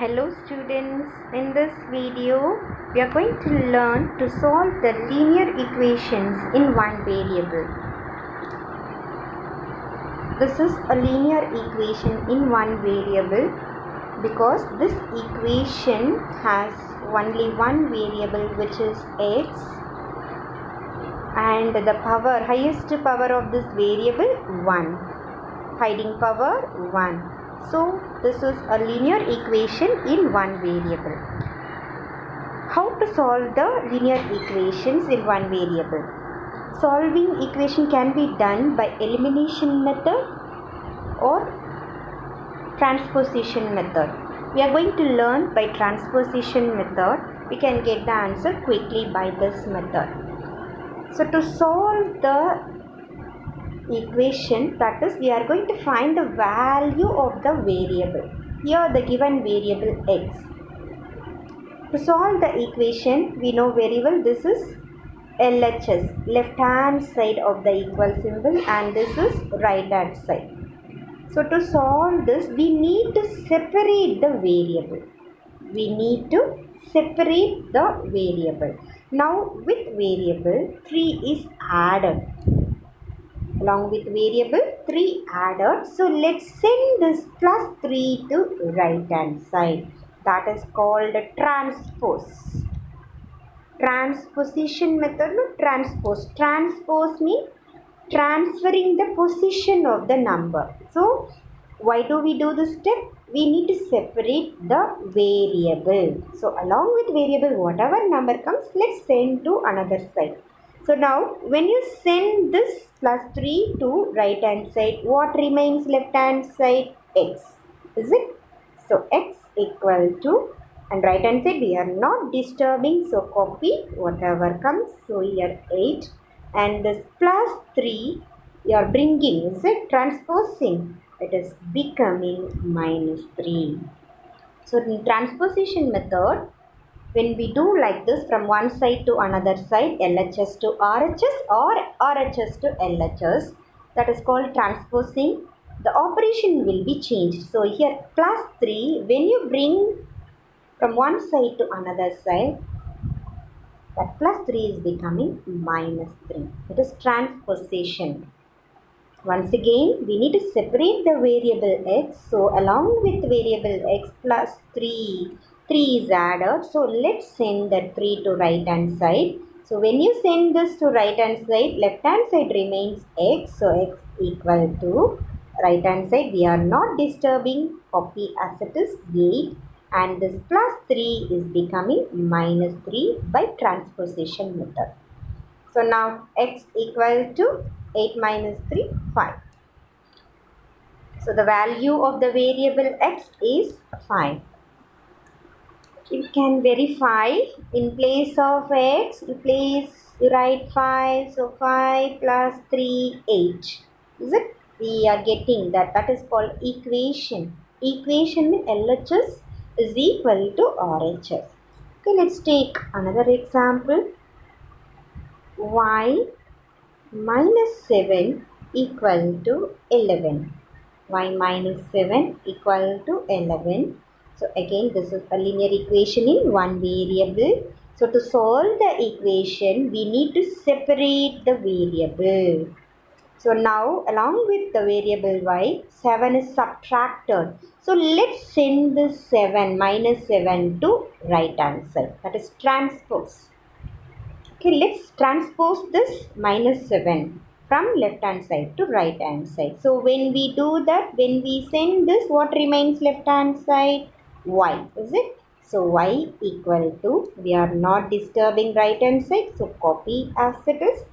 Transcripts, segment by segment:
Hello students, in this video we are going to learn to solve the linear equations in one variable. This is a linear equation in one variable because this equation has only one variable, which is x, and the highest power of this variable 1, hiding power 1. So this is a linear equation in one variable. How to solve the linear equations in one variable? Solving equation can be done by elimination method or transposition method. We are going to learn by transposition method. We can get the answer quickly by this method. So to solve the equation, that is, we are going to find the value of the variable. Here the given variable x. To solve the equation, we know very well this is LHS, left hand side of the equal symbol, and this is right hand side. So to solve this, we need to separate the variable. Now with variable 3 is added. Along with variable 3 added. So let's send this plus 3 to right hand side. That is called transpose. Transposition method, no, transpose. Transpose means transferring the position of the number. So why do we do this step? We need to separate the variable. So along with variable, whatever number comes, let's send to another side. So now when you send this plus 3 to right hand side, what remains left hand side? X. Is it? So x equal to, and right hand side we are not disturbing, so copy whatever comes. So here 8, and this plus 3 you are bringing, is it? Transposing. It is becoming minus 3. So in transposition method, when we do like this from one side to another side, LHS to RHS or RHS to LHS, that is called transposing, the operation will be changed. So here plus 3, when you bring from one side to another side, that plus 3 is becoming minus 3. It is transposition. Once again, we need to separate the variable x. So along with variable x plus 3 is added. So let's send that 3 to right hand side. So when you send this to right hand side, left hand side remains x. So x equal to right hand side. We are not disturbing. Copy as it is 8. And this plus 3 is becoming minus 3 by transposition method. So now x equal to 8 minus 3, 5. So the value of the variable x is 5. You can verify in place of x, you write 5. So 5 plus 3, 8. Is it? We are getting that. That is called equation. Equation in LHS is equal to RHS. Okay, let's take another example. Y minus 7 equal to 11. Y minus 7 equal to 11. So again, this is a linear equation in one variable. So to solve the equation, we need to separate the variable. So now along with the variable y, 7 is subtracted. So let's send this 7, minus 7 to right hand side. That is transpose. Okay, let's transpose this minus 7 from left hand side to right hand side. So when we do that, when we send this, what remains left hand side? Y, is it? So y equal to, we are not disturbing right hand side, so copy as it is.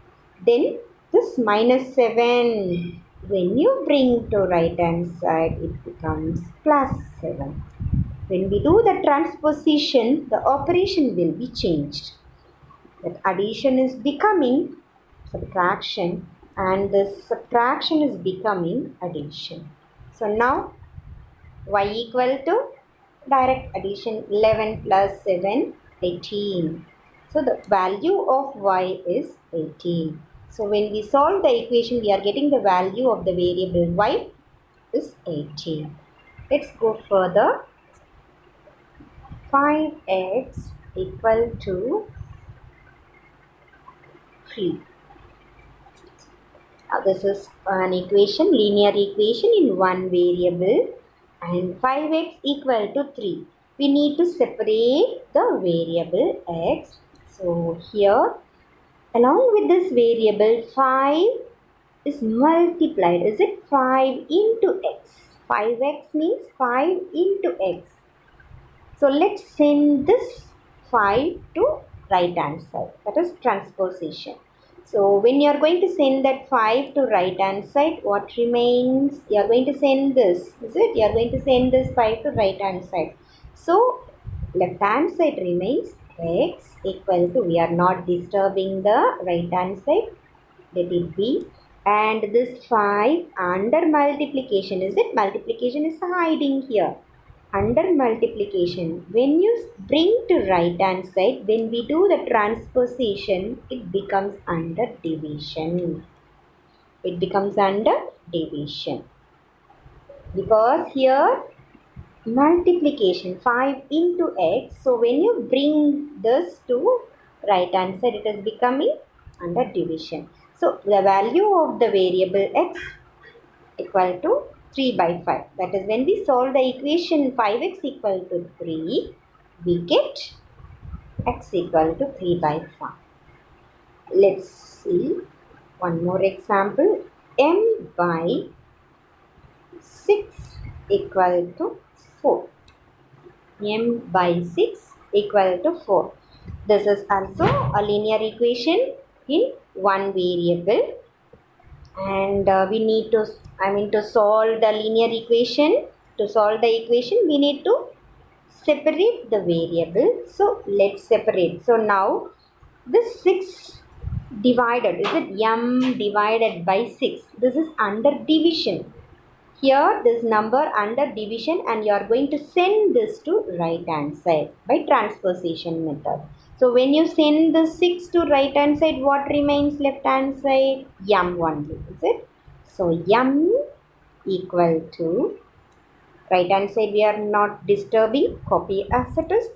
Then this minus 7, when you bring to right hand side, it becomes plus 7. When we do the transposition, the operation will be changed. That addition is becoming subtraction and this subtraction is becoming addition. So now y equal to direct addition, 11 plus 7, 18. So the value of y is 18. So when we solve the equation, we are getting the value of the variable y is 18. Let's go further. 5x equal to 3. This is an equation, linear equation in one variable, and 5x equal to 3. We need to separate the variable x. So here, along with this variable, 5 is multiplied. Is it 5 into x? 5x means 5 into x. So let's send this 5 to right hand side. That is transposition. So when you are going to send that 5 to right hand side, what remains? You are going to send this. Is it? You are going to send this 5 to right hand side. So left hand side remains x equal to, we are not disturbing the right hand side. Let it be. And this 5 under multiplication, is it? Multiplication is hiding here. Under multiplication, when you bring to right hand side, when we do the transposition, it becomes under division. It becomes under division. Because here multiplication 5 into x, so when you bring this to right hand side, it is becoming under division. So the value of the variable x equal to 3 by 5. That is, when we solve the equation 5x equal to 3, we get x equal to 3 by 5. Let's see one more example. M by 6 equal to 4. M by 6 equal to 4. This is also a linear equation in one variable. And we need to, to solve the linear equation. To solve the equation, we need to separate the variable. So let's separate. So now this 6 divided, is it m divided by 6? This is under division. Here this number under division, and you are going to send this to right hand side by transposition method. So when you send the 6 to right hand side, what remains left hand side? M only, is it? So m equal to, right hand side we are not disturbing, copy as it is.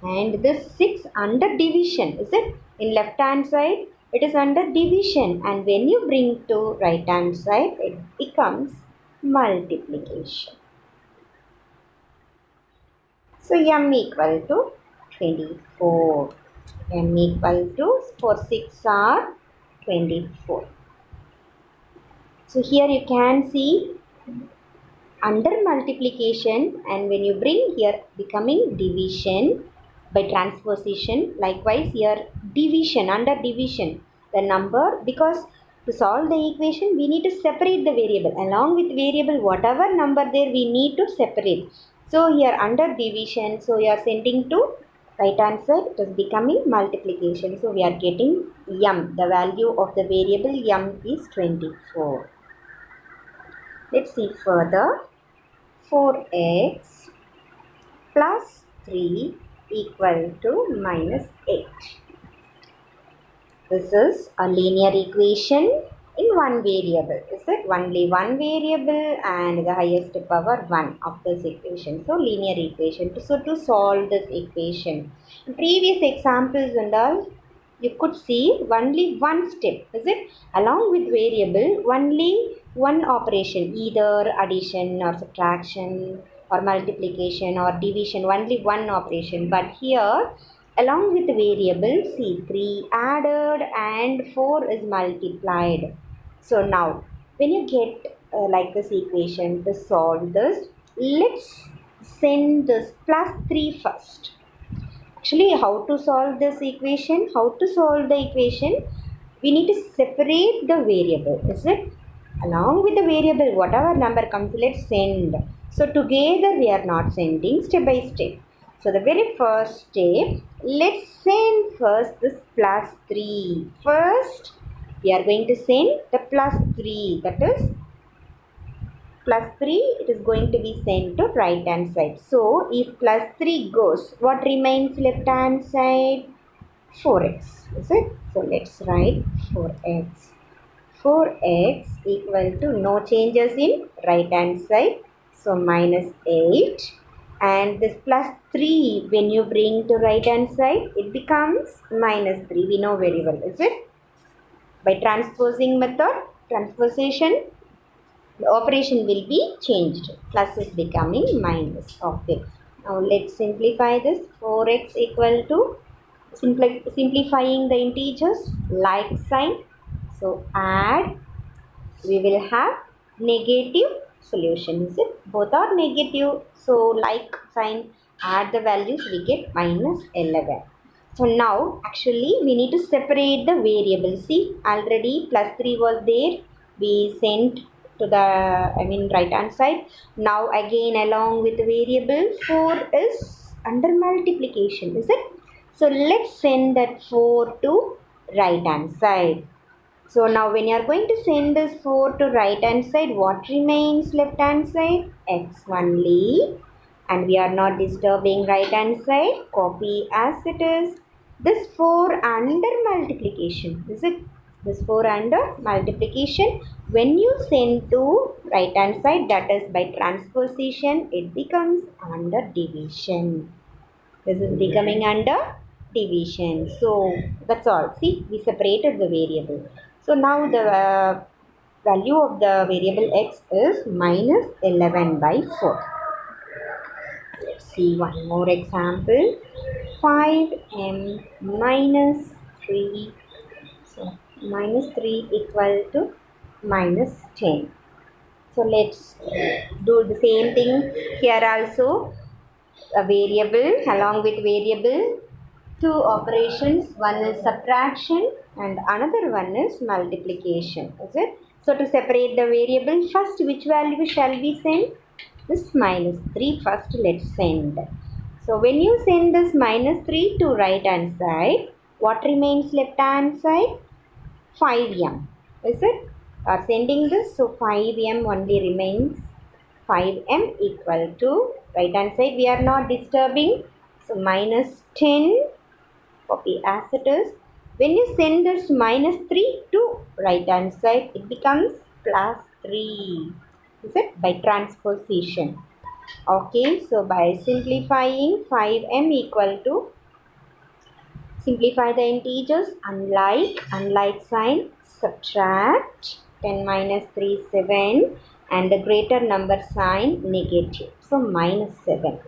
And this 6 under division, is it? In left hand side it is under division, and when you bring to right hand side, it becomes multiplication. So m equal to 24. M equal to, for 6 are 24. So here you can see under multiplication, and when you bring here becoming division by transposition. Likewise here division, under division, the number, because to solve the equation we need to separate the variable. Along with variable, whatever number there, we need to separate. So here under division, so you are sending to right hand side, it is becoming multiplication. So we are getting m, the value of the variable m is 24. Let's see further. 4x plus 3 equal to minus 8. This is a linear equation in one variable. Is it? Only one variable and the highest power 1 of this equation. So linear equation. So to solve this equation, in previous examples and all, you could see only one step. Is it? Along with variable, only one operation, either addition or subtraction or multiplication or division, only one operation. But here, along with the variable, see, 3 added and 4 is multiplied. So now, when you get like this equation, to solve this, let's send this plus 3 first. Actually, how to solve this equation? How to solve the equation? We need to separate the variable, is it? Along with the variable, whatever number comes, let's send. So together we are not sending, step by step. So the very first step, let's send first this plus 3. First, we are going to send the plus 3. That is plus 3, it is going to be sent to right hand side. So if plus 3 goes, what remains left hand side? 4x, is it? So let's write 4x. 4x equal to, no changes in right hand side. So minus 8. And this plus 3, when you bring to right hand side, it becomes minus 3. We know very well, is it? By transposing method, transposition, the operation will be changed. Plus is becoming minus. Okay. Now let's simplify this. 4x equal to, simplifying the integers, like sign. So add, we will have negative solution. Is it? Both are negative. So like sign, add the values, we get minus 11. So now actually we need to separate the variable. See, already plus 3 was there. We sent to the right hand side. Now again along with the variable 4 is under multiplication. Is it? So let's send that 4 to right hand side. So now when you are going to send this 4 to right hand side, what remains left hand side? X only. And we are not disturbing right hand side. Copy as it is. This 4 under multiplication. Is it? This 4 under multiplication. When you send to right hand side, that is by transposition, it becomes under division. This is becoming under division. So that's all. See, we separated the variable. So now the value of the variable x is minus 11 by 4. Let's see one more example. 5m minus 3. So minus 3 equal to minus 10. So let's do the same thing here also. A variable, along with variable, two operations. One is subtraction and another one is multiplication. Is it? So to separate the variable, first which value shall we send? This minus 3 first let's send. So when you send this minus 3 to right hand side, what remains left hand side? 5m. Is it? Are sending this, so 5m only remains. 5m equal to right hand side, we are not disturbing, so minus 10, copy as it is. When you send this minus 3 to right hand side, it becomes plus 3. Is it? By transposition. Okay, so by simplifying, 5m equal to, simplify the integers, unlike sign, subtract, 10 minus 3 7, and the greater number sign negative, so minus 7.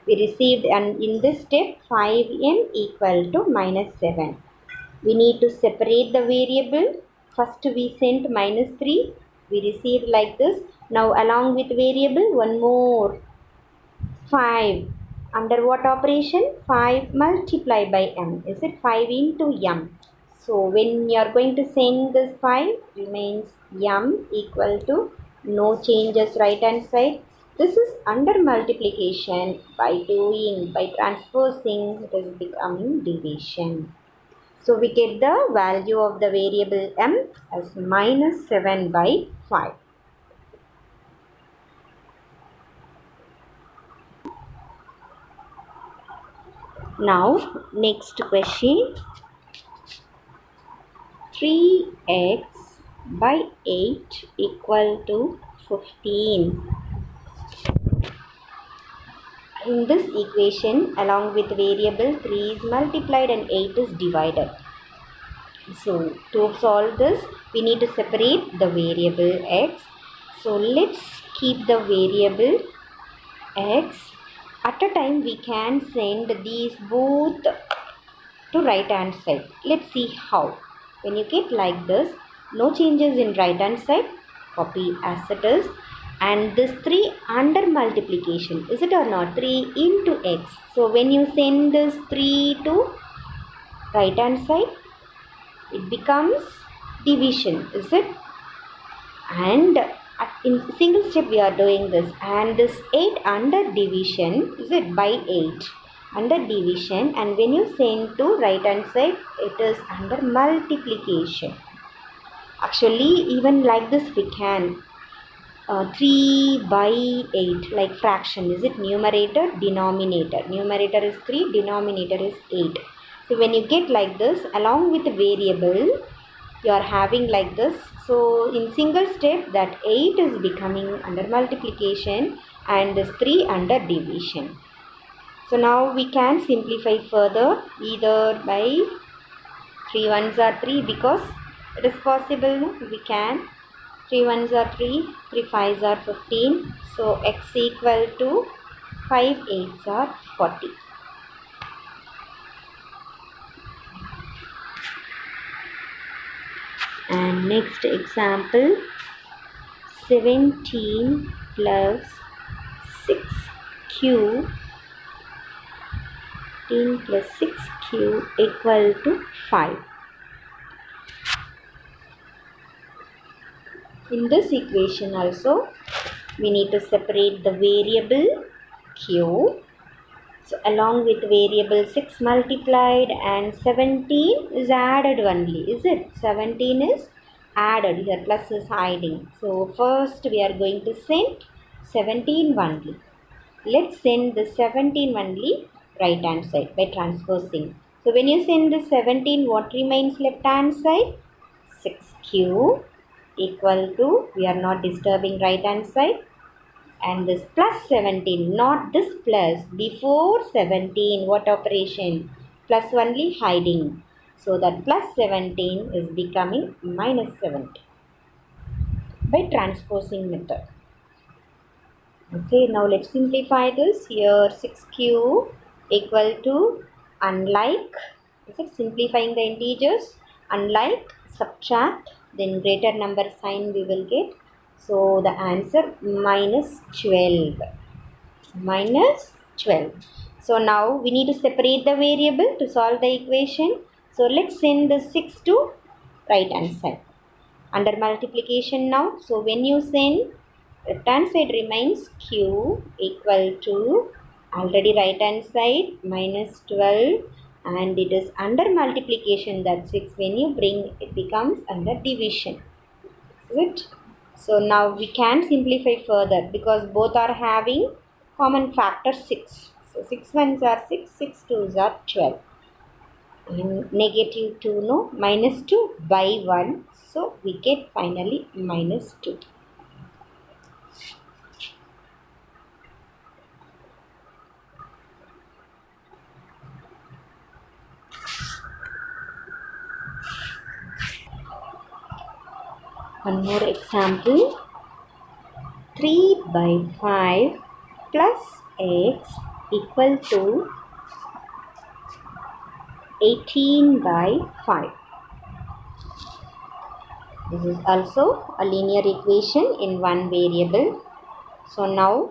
We received, and in this step 5m equal to minus 7. We need to separate the variable. First we sent minus 3, we received like this. Now along with variable one more 5. Under what operation? 5 multiplied by m. Is it 5 into m? So when you are going to send this 5, remains m equal to, no changes right hand side. This is under multiplication. By transposing, it is becoming division. So we get the value of the variable m as minus 7 by 5. Now next question. 3x by 8 equal to 15. In this equation, along with variable, 3 is multiplied and 8 is divided. So to solve this, we need to separate the variable x. So let's keep the variable x. At a time we can send these both to right hand side. Let's see how. When you get like this, no changes in right hand side, copy as it is. And this 3 under multiplication, is it or not? 3 into x. So when you send this 3 to right hand side, it becomes division, is it? And in single step we are doing this. And this 8 under division, is it? By 8 under division, and when you send to right hand side, it is under multiplication. Actually even like this we can 3 by 8, like fraction. Is it? Numerator, denominator. Numerator is 3, denominator is 8. So when you get like this, along with the variable, you are having like this. So in single step, that 8 is becoming under multiplication, and this 3 under division. So now we can simplify further either by 3 ones are 3 because it is possible, no? We can 3 ones are 3, 3 fives are 15. So x equal to 5 eights are 40. And next example, 17 plus 6q 15 plus 6q equal to 5. In this equation also, we need to separate the variable q. So along with variable 6 multiplied and 17 is added only, is it? 17 is added, here plus is hiding. So first we are going to send 17 only. Let's send the 17 only right hand side by transposing. So when you send the 17, what remains left hand side? 6q equal to, we are not disturbing right hand side, and this plus 17, not this plus, before 17, what operation? Plus only hiding. So that plus 17 is becoming minus 17 by transposing method. Okay, now let's simplify this. Here 6q equal to, unlike, is it simplifying the integers? Unlike, subtract, then greater number sign we will get. So the answer minus 12. Minus 12. So now we need to separate the variable to solve the equation. So let's send the 6 to right hand side. Under multiplication now. So when you send, left hand side remains q equal to, already right hand side minus 12, and it is under multiplication, that 6 when you bring it becomes under division. Good. So now we can simplify further because both are having common factor 6. So 6 ones are 6, 6 twos are 12. And negative 2, no, minus 2 by 1. So we get finally minus 2. One more example. 3 by 5 plus x equal to 18 by 5. This is also a linear equation in one variable. So now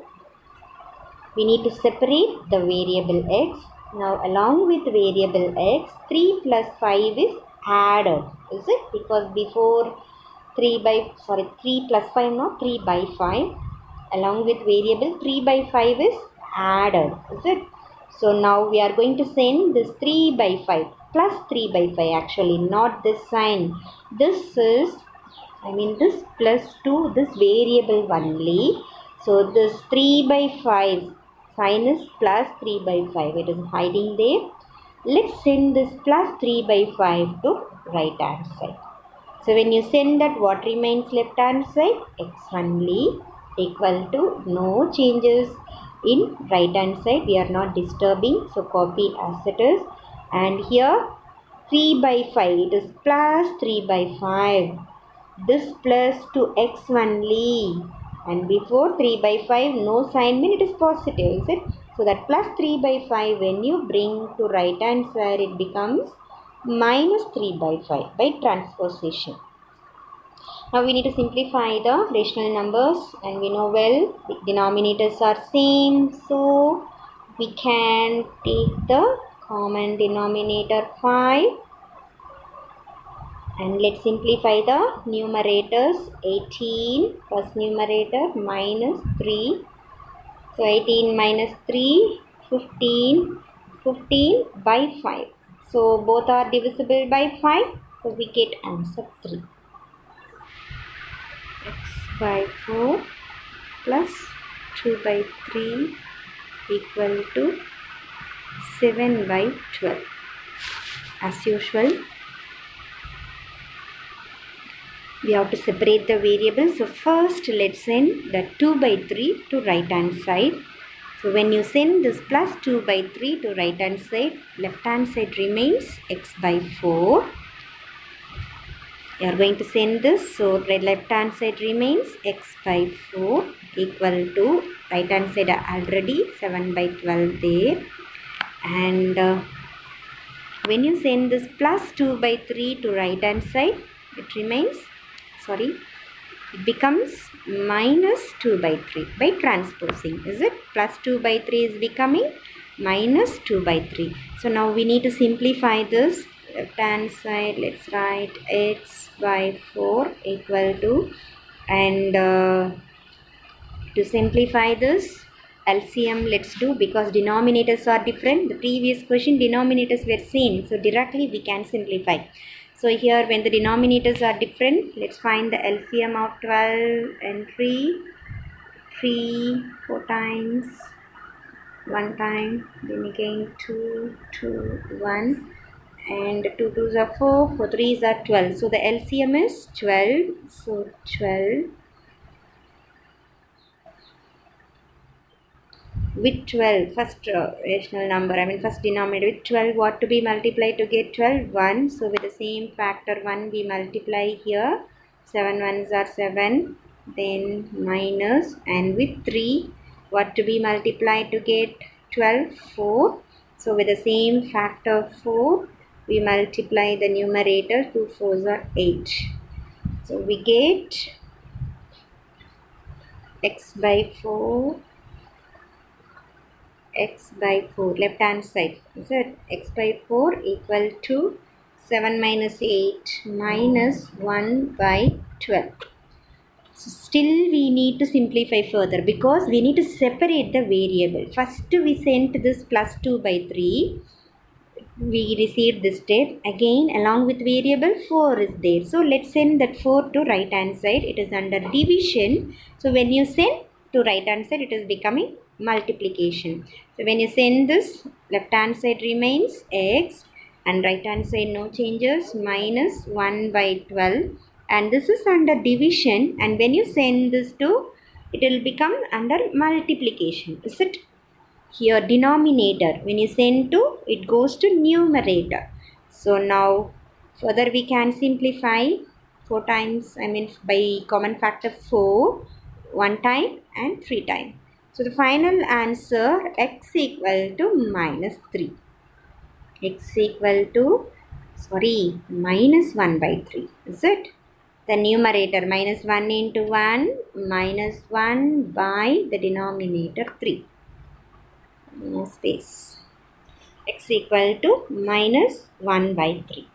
we need to separate the variable x. Now along with variable x, 3 plus 5 is added. Is it? Because before 3 plus 5, no, 3 by 5. Along with variable 3 by 5 is added. Is it? So now we are going to send this 3 by 5 plus 3 by 5, actually not this sign. This is, this plus 2, this variable only. So this 3 by 5 sign is plus 3 by 5. It is hiding there. Let's send this plus 3 by 5 to right hand side. So when you send that, what remains left hand side? X only equal to, no changes in right hand side. We are not disturbing. So copy as it is. And here 3 by 5. It is plus 3 by 5. This plus to x only. And before 3 by 5, no sign mean it is positive, is it? So that plus 3 by 5, when you bring to right hand side, it becomes minus 3 by 5 by transposition. Now we need to simplify the rational numbers, and we know well the denominators are same. So we can take the common denominator 5. And let's simplify the numerators. 18 plus numerator minus 3. So 18 minus 3, 15. 15 by 5. So both are divisible by 5. So we get answer 3. X by 4 plus 2 by 3 equal to 7 by 12. As usual, we have to separate the variables. So first let's send the 2 by 3 to right hand side. So when you send this plus 2 by 3 to right hand side, left hand side remains x by 4. You are going to send this, so left hand side remains x by 4 equal to right hand side already 7 by 12 there. And when you send this plus 2 by 3 to right hand side, it remains, it becomes minus 2 by 3 by transposing. Is it? Plus 2 by 3 is becoming minus 2 by 3. So now we need to simplify this. Left hand side, let's write x by 4 equal to, and to simplify this, LCM let's do, because denominators are different. The previous question denominators were same, so directly we can simplify. So here when the denominators are different, let's find the LCM of 12 and 3. 3 4 times, 1 time, then again 2, 2, 1, and 2 2s are 4, 4 3s are 12. So the LCM is 12. So 12 with 12, first rational number, first denominator with 12, what to be multiplied to get 12? 1. So with the same factor 1 we multiply here, 7 ones are 7, then minus, and with 3, what to be multiplied to get 12? 4. So with the same factor 4 we multiply the numerator, 2 4s are 8. So we get x by 4, x by 4, left hand side, is it? X by 4 equal to 7 minus 8 minus 1 by 12. So still we need to simplify further, because we need to separate the variable. First we sent this plus 2 by 3. We received this step. Again along with variable 4 is there. So let's send that 4 to right hand side. It is under division. So when you send to right hand side, it is becoming multiplication. So when you send this, left hand side remains x, and right hand side no changes, minus 1 by 12, and this is under division, and when you send this to, it will become under multiplication. Is it? Here denominator, when you send to, it goes to numerator. So now further we can simplify 4 times, by common factor 4, 1 time and 3 times. So the final answer, x equal to minus 3. X equal to, minus 1 by 3. Is it? The numerator minus 1 into 1, minus 1 by the denominator 3. No space. X equal to minus 1 by 3.